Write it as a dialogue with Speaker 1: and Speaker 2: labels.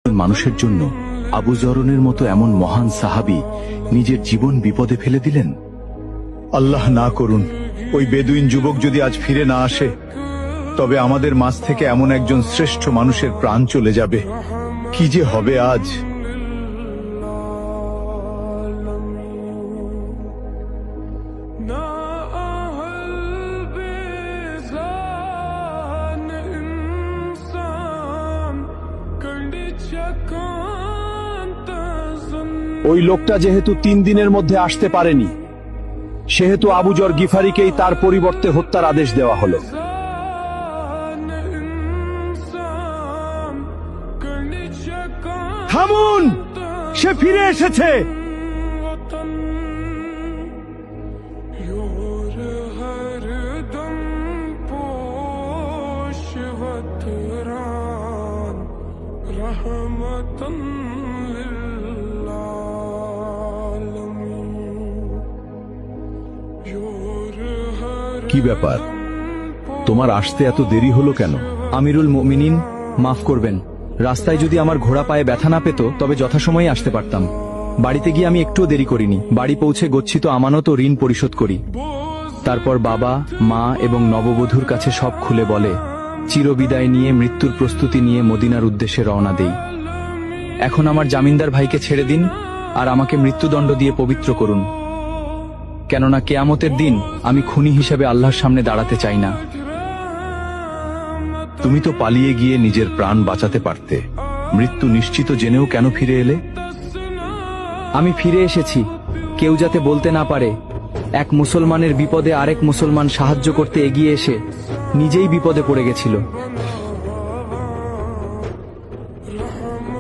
Speaker 1: মানুষের জন্য আবু যরনের মতো এমন মহান সাহাবী নিজের জীবন বিপদে ফেলে দিলেন।
Speaker 2: আল্লাহ না করুন ওই বেদুইন যুবক যদি আজ ফিরে না আসে, তবে আমাদের মাঝ থেকে এমন একজন শ্রেষ্ঠ মানুষের প্রাণ চলে যাবে। কি যে হবে আজ।
Speaker 3: ওই লোকটা যেহেতু 3 দিনের মধ্যে আসতে পারেনি, সেহেতু আবু যর গিফারিকেই তার পরিবর্তে হত্যার আদেশ দেওয়া হলো। থামুন, সে ফিরে এসেছে।
Speaker 1: কি ব্যাপার, তোমার আসতে এত দেরি হলো কেন?
Speaker 4: আমিরুল মুমিনিন, মাফ করবেন। রাস্তায় যদি আমার ঘোড়া পায়ে ব্যথা না পেত তবে যথাসময়ে আসতে পারতাম। বাড়িতে গিয়ে আমি একটুও দেরি করিনি। বাড়ি পৌঁছে গচ্ছিত আমানত ও ঋণ পরিশোধ করি। তারপর বাবা, মা এবং নববধূর কাছে সব খুলে বলে চিরবিদায় নিয়ে মৃত্যুর প্রস্তুতি নিয়ে মদিনার উদ্দেশ্যে রওনা দেই। এখন আমার জামিনদার ভাইকে ছেড়ে দিন আর আমাকে মৃত্যুদণ্ড দিয়ে পবিত্র করুন, কেননা কেয়ামতের দিন আমি খুনি হিসেবে আল্লাহর সামনে দাঁড়াতে চাই না।
Speaker 1: তুমি তো পালিয়ে গিয়ে নিজের প্রাণ বাঁচাতে পারতে। মৃত্যু নিশ্চিত জেনেও কেন ফিরে এলে?
Speaker 4: আমি ফিরে এসেছি কেউ যাতে বলতে না পারে এক মুসলমানের বিপদে আরেক মুসলমান সাহায্য করতে এগিয়ে এসে নিজেই বিপদে পড়ে গেছিল।